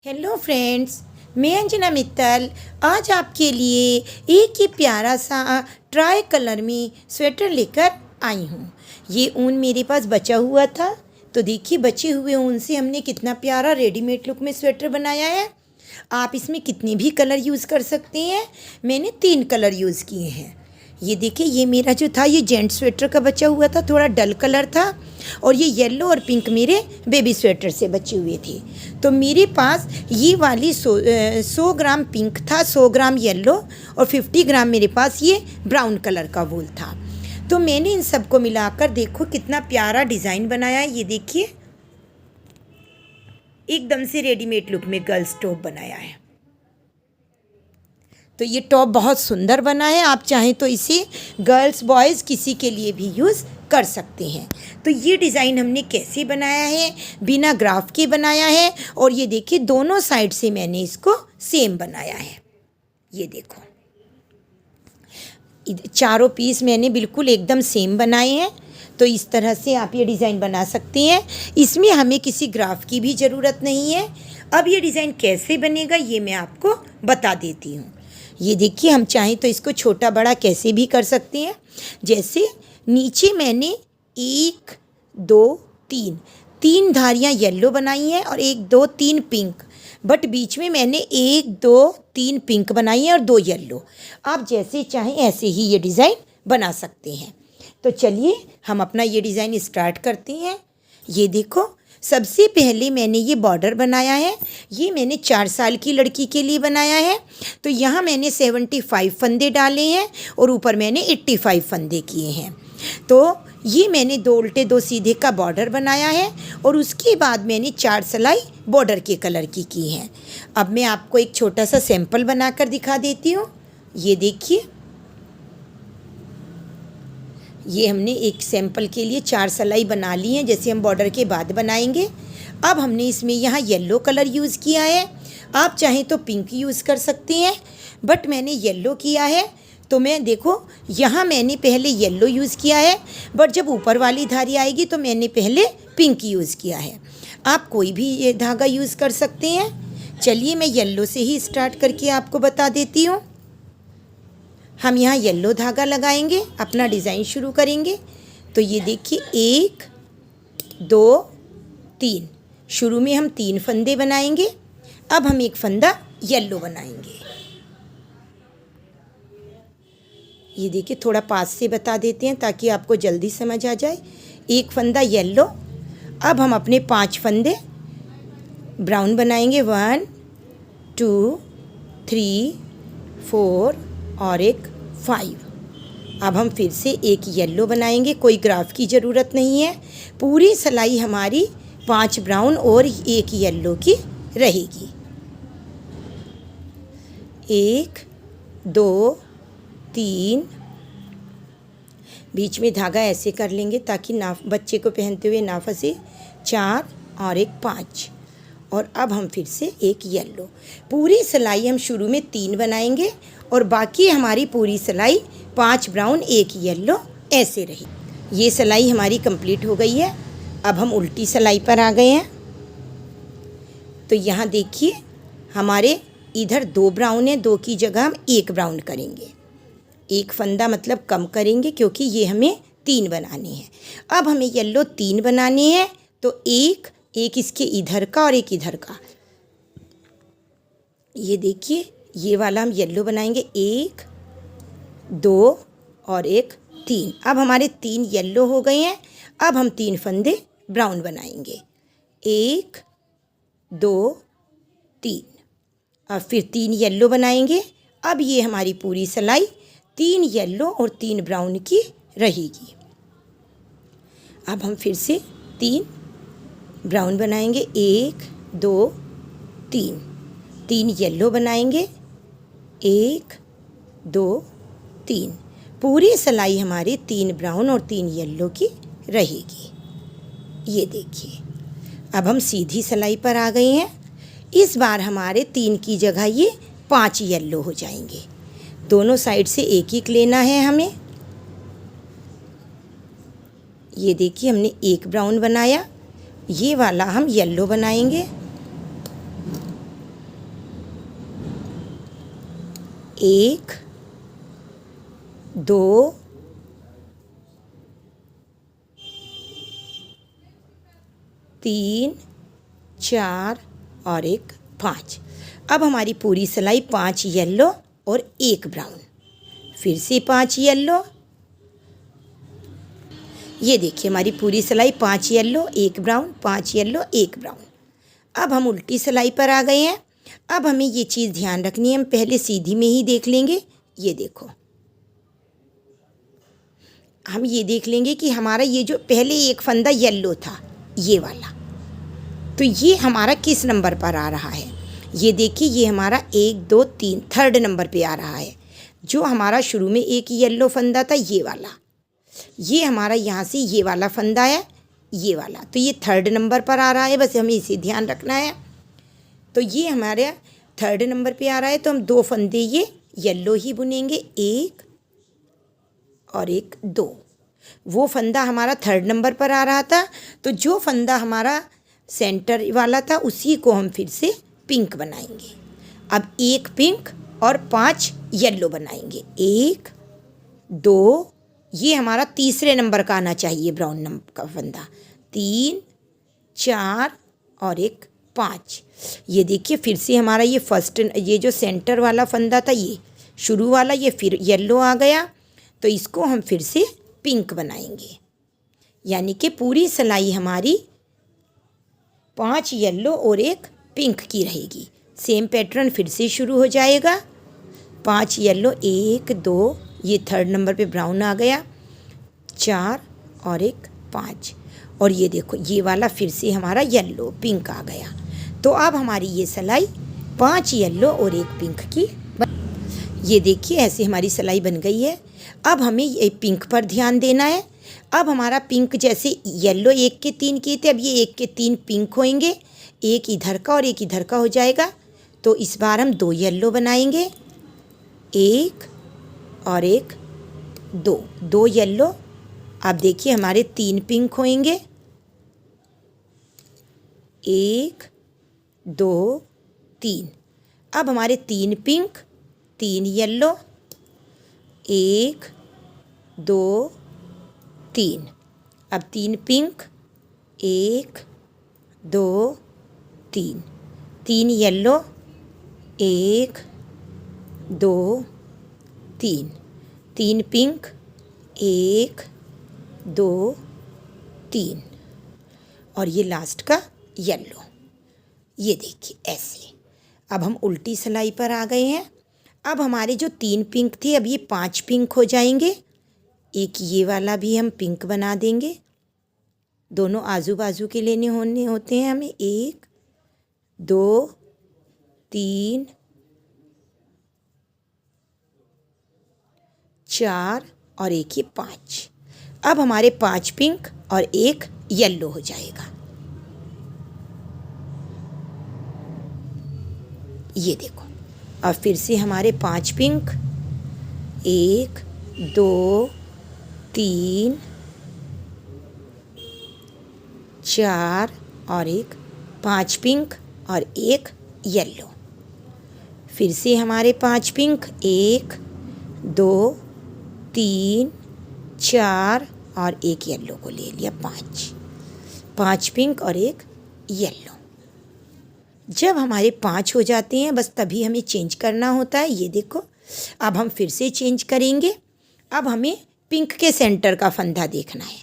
Hello friends, मैं अंजना मित्तल आज आपके लिए एक ही प्यारा सा ट्राई कलर में स्वेटर लेकर आई हूँ। ये ऊन मेरे पास बचा हुआ था, तो देखिए बचे हुए ऊन से हमने कितना प्यारा रेडीमेड लुक में स्वेटर बनाया है। आप इसमें कितने भी कलर यूज़ कर सकते हैं। मैंने 3 कलर यूज़ किए हैं। ये देखिए, ये मेरा जो था ये जेंट स्वेटर का बचा हुआ था, थोड़ा डल कलर था, और ये येलो और पिंक मेरे बेबी स्वेटर से बचे हुए थे। तो मेरे पास ये वाली 100 ग्राम पिंक था, 100 ग्राम येलो और 50 ग्राम मेरे पास ये ब्राउन कलर का वूल था। तो मैंने इन सबको मिलाकर देखो कितना प्यारा डिज़ाइन बनाया है। ये देखिए, एकदम से रेडीमेड लुक में गर्ल्स टॉप बनाया है। तो ये टॉप बहुत सुंदर बना है। आप चाहें तो इसे गर्ल्स बॉयज़ किसी के लिए भी यूज़ कर सकते हैं। तो ये डिज़ाइन हमने कैसे बनाया है, बिना ग्राफ के बनाया है। और ये देखिए, दोनों साइड से मैंने इसको सेम बनाया है। ये देखो, चारों पीस मैंने बिल्कुल एकदम सेम बनाए हैं। तो इस तरह से आप ये डिज़ाइन बना सकते हैं। इसमें हमें किसी ग्राफ की भी ज़रूरत नहीं है। अब ये डिज़ाइन कैसे बनेगा ये मैं आपको बता देती हूँ। ये देखिए, हम चाहें तो इसको छोटा बड़ा कैसे भी कर सकते हैं। जैसे नीचे मैंने 1 2 3 धारियाँ येलो बनाई हैं और 1 2 3 पिंक, बट बीच में मैंने 1 2 3 पिंक बनाई है और 2 येलो। आप जैसे चाहें ऐसे ही ये डिज़ाइन बना सकते हैं। तो चलिए हम अपना ये डिज़ाइन स्टार्ट करते हैं। ये देखो, सबसे पहले मैंने ये बॉर्डर बनाया है। ये मैंने 4 साल की लड़की के लिए बनाया है। तो यहाँ मैंने 75 फंदे डाले हैं और ऊपर मैंने 85 फंदे किए हैं। तो ये मैंने 2 उल्टे 2 सीधे का बॉर्डर बनाया है और उसके बाद मैंने 4 सिलाई बॉर्डर के कलर की हैं। अब मैं आपको एक छोटा सा सैंपल बनाकर दिखा देती हूँ। ये देखिए, ये हमने एक सैंपल के लिए 4 सिलाई बना ली हैं, जैसे हम बॉर्डर के बाद बनाएंगे। अब हमने इसमें यहाँ येलो कलर यूज़ किया है। आप चाहें तो पिंक यूज़ कर सकते हैं, बट मैंने येलो किया है। तो मैं देखो, यहाँ मैंने पहले येलो यूज़ किया है, बट जब ऊपर वाली धारी आएगी तो मैंने पहले पिंक यूज़ किया है। आप कोई भी ये धागा यूज़ कर सकते हैं। चलिए मैं येलो से ही स्टार्ट करके आपको बता देती हूँ। हम यहाँ येलो धागा लगाएंगे, अपना डिज़ाइन शुरू करेंगे। तो ये देखिए, 1 2 3, शुरू में हम 3 फंदे बनाएंगे। अब हम एक फंदा येलो बनाएंगे। ये देखिए, थोड़ा पास से बता देते हैं ताकि आपको जल्दी समझ आ जाए। एक फंदा येलो। अब हम अपने 5 फंदे ब्राउन बनाएंगे। 1 2 3 4 और एक 5। अब हम फिर से एक येलो बनाएंगे। कोई ग्राफ की ज़रूरत नहीं है। पूरी सिलाई हमारी 5 ब्राउन और 1 येलो की रहेगी। 1 2 3, बीच में धागा ऐसे कर लेंगे ताकि ना बच्चे को पहनते हुए ना फंसे। 4 और एक 5। और अब हम फिर से एक येलो। पूरी सिलाई हम शुरू में 3 बनाएंगे और बाकी हमारी पूरी सिलाई 5 ब्राउन 1 येलो ऐसे रही। ये सिलाई हमारी कंप्लीट हो गई है। अब हम उल्टी सिलाई पर आ गए हैं। तो यहाँ देखिए, हमारे इधर 2 ब्राउन है, 2 की जगह हम 1 ब्राउन करेंगे। एक फंदा मतलब कम करेंगे क्योंकि ये हमें 3 बनाने हैं। अब हमें येलो 3 बनाने हैं, तो एक इसके इधर का और एक इधर का। ये देखिए, ये वाला हम येलो बनाएंगे। 1 2 और एक 3। अब हमारे 3 येलो हो गए हैं। अब हम 3 फंदे ब्राउन बनाएंगे। 1 2 3। अब फिर 3 येलो बनाएंगे। अब ये हमारी पूरी सिलाई 3 येलो और 3 ब्राउन की रहेगी। अब हम फिर से 3 ब्राउन बनाएंगे। 1 2 3 येलो बनाएंगे। 1 2 3। पूरी सिलाई हमारी 3 ब्राउन और 3 येलो की रहेगी। ये देखिए, अब हम सीधी सिलाई पर आ गए हैं। इस बार हमारे 3 की जगह ये 5 येलो हो जाएंगे। दोनों साइड से एक एक लेना है हमें। ये देखिए, हमने 1 ब्राउन बनाया। ये वाला हम येलो बनाएंगे। 1 2 3 4 और एक 5। अब हमारी पूरी सिलाई 5 येलो और 1 ब्राउन, फिर से 5 येलो। ये देखिए हमारी पूरी सिलाई 5 येलो 1 ब्राउन, 5 येलो 1 ब्राउन। अब हम उल्टी सिलाई पर आ गए हैं। अब हमें ये चीज़ ध्यान रखनी है, हम पहले सीधी में ही देख लेंगे। ये देखो, हम ये देख लेंगे कि हमारा ये जो पहले एक फंदा येलो था, ये वाला, तो ये हमारा किस नंबर पर आ रहा है। ये देखिए, ये हमारा 1 2 3 थर्ड नंबर पे आ रहा है। जो हमारा शुरू में एक येलो फंदा था, ये वाला, ये हमारा यहाँ से ये वाला फंदा है, ये वाला, तो ये थर्ड नंबर पर आ रहा है। बस हमें इसे ध्यान रखना है। तो ये हमारे थर्ड नंबर पे आ रहा है, तो हम 2 फंदे ये येलो ही बुनेंगे, 1 और एक 2। वो फंदा हमारा थर्ड नंबर पर आ रहा था, तो जो फंदा हमारा सेंटर वाला था उसी को हम फिर से पिंक बनाएंगे। अब 1 पिंक और 5 येलो बनाएंगे, 1 2, ये हमारा तीसरे नंबर का आना चाहिए ब्राउन नंबर का फंदा, 3 4 और एक 5। ये देखिए फिर से हमारा ये फर्स्ट, ये जो सेंटर वाला फंदा था, ये शुरू वाला, ये फिर येलो आ गया, तो इसको हम फिर से पिंक बनाएंगे। यानी कि पूरी सिलाई हमारी 5 येलो और एक पिंक की रहेगी। सेम पैटर्न फिर से शुरू हो जाएगा, 5 येलो 1 2, ये थर्ड नंबर पे ब्राउन आ गया, 4 और एक 5, और ये देखो ये वाला फिर से हमारा येलो पिंक आ गया। तो अब हमारी ये सिलाई 5 येलो और एक पिंक की ये देखिए ऐसे हमारी सिलाई बन गई है। अब हमें ये पिंक पर ध्यान देना है। अब हमारा पिंक, जैसे येलो 1 के 3 किए थे, अब ये 1 के 3 पिंक होंगे, एक इधर का और एक इधर का हो जाएगा। तो इस बार हम 2 येलो बनाएंगे, 1 और एक 2 येलो। अब देखिए हमारे 3 पिंक होंगे, 1 2 3। अब हमारे 3 पिंक 3 येलो, 1 2 3। अब 3 पिंक, 1 2 3, 3 येलो, 1 2 3, 3 पिंक, 1 2 3, और ये लास्ट का येलो। ये देखिए ऐसे। अब हम उल्टी सिलाई पर आ गए हैं। अब हमारे जो 3 पिंक थे, अब ये 5 पिंक हो जाएंगे। एक ये वाला भी हम पिंक बना देंगे, दोनों आजू बाजू के लेने होते हैं हमें, 1 2 3 4 और एक ये 5। अब हमारे 5 पिंक और एक येलो हो जाएगा। ये देखो, अब फिर से हमारे 5 पिंक, 1 2 3 4 और एक 5 पिंक और एक येलो। फिर से हमारे 5 पिंक, 1 2 3 4 और एक येलो को ले लिया, 5 पिंक और एक येलो। जब हमारे 5 हो जाते हैं, बस तभी हमें चेंज करना होता है। ये देखो, अब हम फिर से चेंज करेंगे। अब हमें पिंक के सेंटर का फंदा देखना है।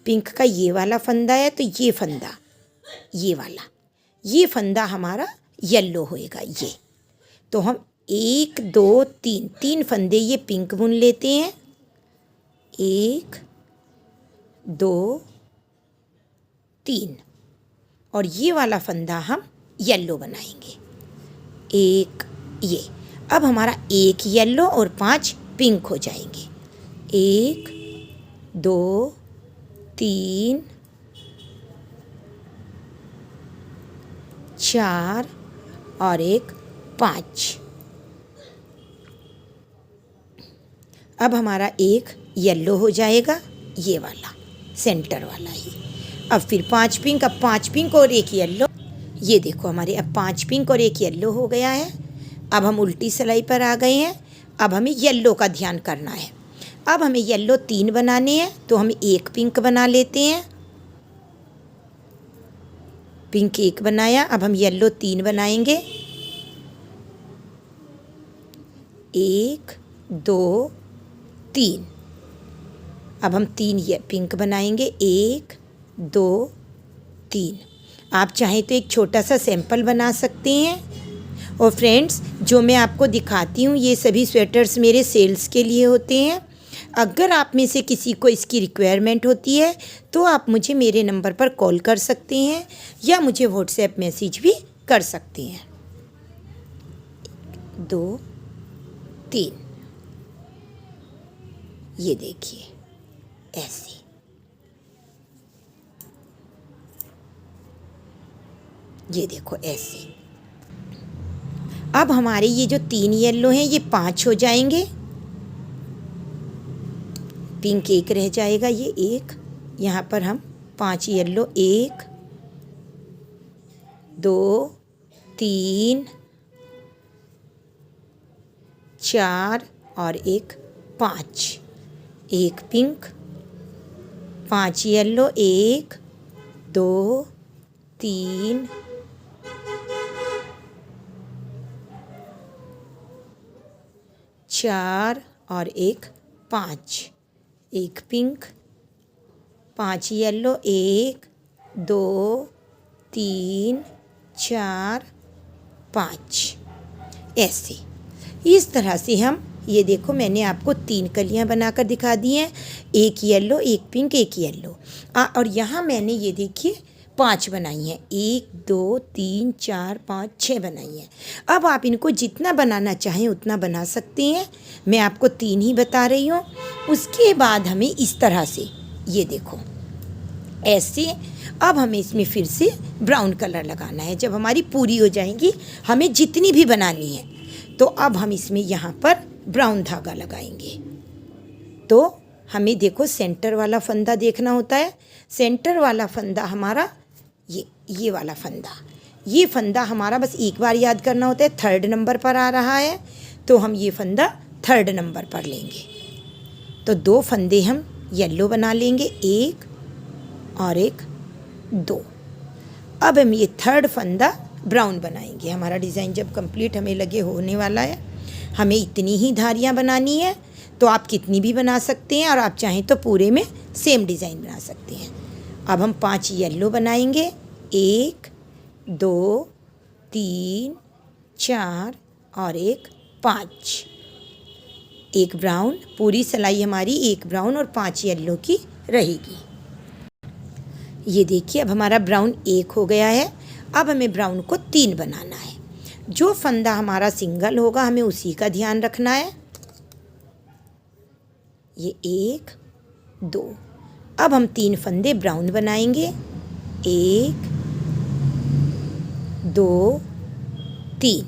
पिंक का ये वाला फंदा है, तो ये फंदा, ये वाला, ये फंदा हमारा येलो होएगा। ये तो हम 1 2 3 फंदे ये पिंक बुन लेते हैं, 1 2 3, और ये वाला फंदा हम येलो बनाएंगे, 1 ये। अब हमारा 1 येलो और 5 पिंक हो जाएंगे, 1 2 3 4 और एक 5। अब हमारा एक येलो हो जाएगा, ये वाला सेंटर वाला ही। अब फिर 5 पिंक, अब 5 पिंक और एक येलो। ये देखो हमारे अब 5 पिंक और एक येलो हो गया है। अब हम उल्टी सिलाई पर आ गए हैं। अब हमें येलो का ध्यान करना है। अब हमें येलो 3 बनाने हैं, तो हम एक पिंक बना लेते हैं। पिंक 1 बनाया, अब हम येलो 3 बनाएंगे। 1 2 3। अब हम 3 ये पिंक बनाएंगे, 1 2 3। आप चाहें तो एक छोटा सा सैंपल बना सकते हैं। और फ्रेंड्स, जो मैं आपको दिखाती हूँ ये सभी स्वेटर्स मेरे सेल्स के लिए होते हैं। अगर आप में से किसी को इसकी रिक्वायरमेंट होती है तो आप मुझे मेरे नंबर पर कॉल कर सकते हैं या मुझे व्हाट्सएप मैसेज भी कर सकते हैं। 2 3, ये देखिए ऐसे। ये देखो ऐसे। अब हमारे ये जो 3 येलो हैं ये 5 हो जाएंगे। पिंक 1 रह जाएगा, ये 1। यहाँ पर हम 5 येलो, 1 2 3 4 और 1 5। 1 पिंक, 5 येलो, 1 2 3 4 और 1 5। 1 पिंक, 5 येलो, 1 2 3 4 5। ऐसे इस तरह से हम, ये देखो मैंने आपको 3 कलियां बनाकर दिखा दी हैं। 1 येलो, 1 पिंक, 1 येलो। और यहाँ मैंने ये देखिए 5 बनाई हैं। 1 2 3 4 5 6 बनाई हैं। अब आप इनको जितना बनाना चाहें उतना बना सकते हैं। मैं आपको 3 ही बता रही हूँ। उसके बाद हमें इस तरह से, ये देखो ऐसे। अब हमें इसमें फिर से ब्राउन कलर लगाना है। जब हमारी पूरी हो जाएंगी, हमें जितनी भी बनानी है, तो अब हम इसमें यहाँ पर ब्राउन धागा लगाएंगे। तो हमें देखो सेंटर वाला फंदा देखना होता है। सेंटर वाला फंदा हमारा ये वाला फंदा, ये फंदा हमारा बस एक बार याद करना होता है। 3rd नंबर पर आ रहा है, तो हम ये फंदा 3rd नंबर पर लेंगे। तो 2 फंदे हम येलो बना लेंगे, 1 और 1 2। अब हम ये 3rd फंदा ब्राउन बनाएंगे। हमारा डिज़ाइन जब कंप्लीट हमें लगे होने वाला है, हमें इतनी ही धारियाँ बनानी है। तो आप कितनी भी बना सकते हैं, और आप चाहें तो पूरे में सेम डिज़ाइन बना सकते हैं। अब हम 5 येलो बनाएंगे, 1 2 3 4 और 1 5। 1 ब्राउन, पूरी सिलाई हमारी 1 ब्राउन और 5 येलो की रहेगी। ये देखिए अब हमारा ब्राउन 1 हो गया है। अब हमें ब्राउन को 3 बनाना है। जो फंदा हमारा सिंगल होगा हमें उसी का ध्यान रखना है। ये 1 2। अब हम 3 फंदे ब्राउन बनाएंगे, 1 2 3।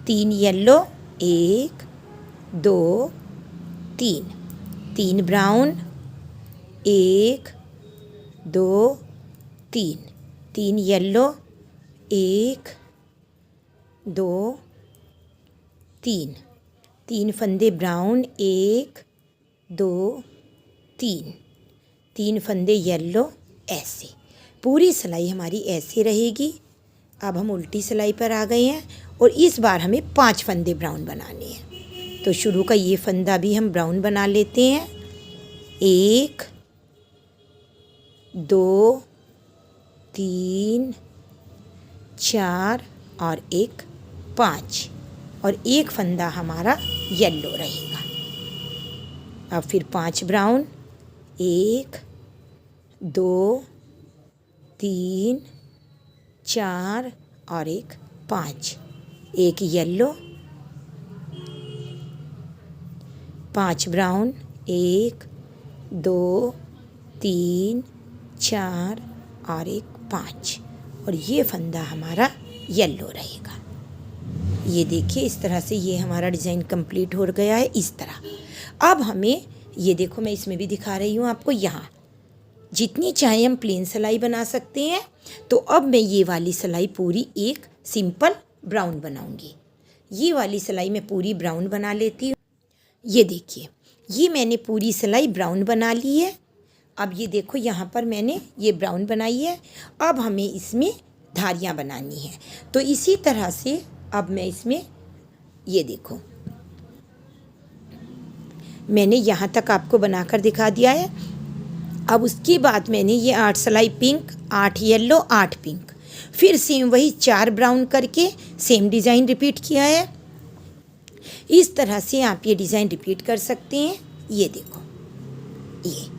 3 येलो, 1 2 3। 3 ब्राउन, 1 2 3। 3 येलो, 1 2 3। 3 फंदे ब्राउन, 1 2 3। 3 फंदे येलो। ऐसे पूरी सिलाई हमारी ऐसे रहेगी। अब हम उल्टी सिलाई पर आ गए हैं, और इस बार हमें 5 फंदे ब्राउन बनाने हैं। तो शुरू का ये फंदा भी हम ब्राउन बना लेते हैं। 1 2 3 4 और 1 5, और 1 फंदा हमारा येलो रहेगा। अब फिर 5 ब्राउन, 1 2 3 4 और 1 5। 1 येलो, 5 ब्राउन, 1 2 3 4 और 1 5, और ये फंदा हमारा येलो रहेगा। ये देखिए इस तरह से ये हमारा डिज़ाइन कंप्लीट हो गया है। इस तरह अब हमें, ये देखो मैं इसमें भी दिखा रही हूँ आपको, यहाँ जितनी चाहे हम प्लेन सिलाई बना सकते हैं। तो अब मैं ये वाली सिलाई पूरी एक सिंपल ब्राउन बनाऊंगी। ये वाली सिलाई मैं पूरी ब्राउन बना लेती हूँ। ये देखिए, ये मैंने पूरी सिलाई ब्राउन बना ली है। अब ये देखो यहाँ पर मैंने ये ब्राउन बनाई है। अब हमें इसमें धारियाँ बनानी है। तो इसी तरह से अब मैं इसमें ये देखो, मैंने यहाँ तक आपको बनाकर दिखा दिया है। अब उसके बाद मैंने ये 8 सिलाई पिंक, 8 येलो, 8 पिंक, फिर सेम वही 4 ब्राउन करके सेम डिज़ाइन रिपीट किया है। इस तरह से आप ये डिज़ाइन रिपीट कर सकते हैं। ये देखो ये,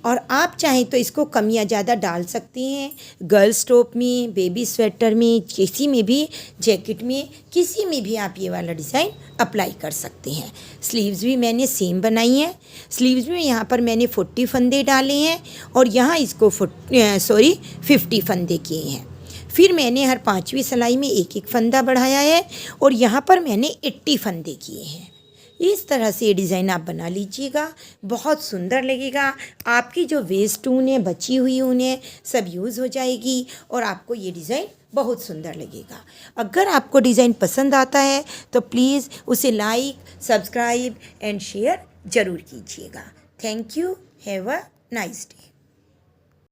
और आप चाहें तो इसको कम या ज़्यादा डाल सकते हैं। गर्ल्स टॉप में, बेबी स्वेटर में, किसी में भी, जैकेट में, किसी में भी आप ये वाला डिज़ाइन अप्लाई कर सकते हैं। स्लीव्स भी मैंने सेम बनाई हैं। स्लीव्स में यहाँ पर मैंने 40 फंदे डाले हैं और यहाँ इसको 50 फंदे किए हैं। फिर मैंने हर 5वीं सिलाई में एक एक फंदा बढ़ाया है और यहाँ पर मैंने 80 फंदे किए हैं। इस तरह से ये डिज़ाइन आप बना लीजिएगा, बहुत सुंदर लगेगा। आपकी जो वेस्ट ऊन है, बची हुई ऊन है, सब यूज़ हो जाएगी और आपको ये डिज़ाइन बहुत सुंदर लगेगा। अगर आपको डिज़ाइन पसंद आता है तो प्लीज़ उसे लाइक, सब्सक्राइब एंड शेयर ज़रूर कीजिएगा। Thank you. Have a nice day.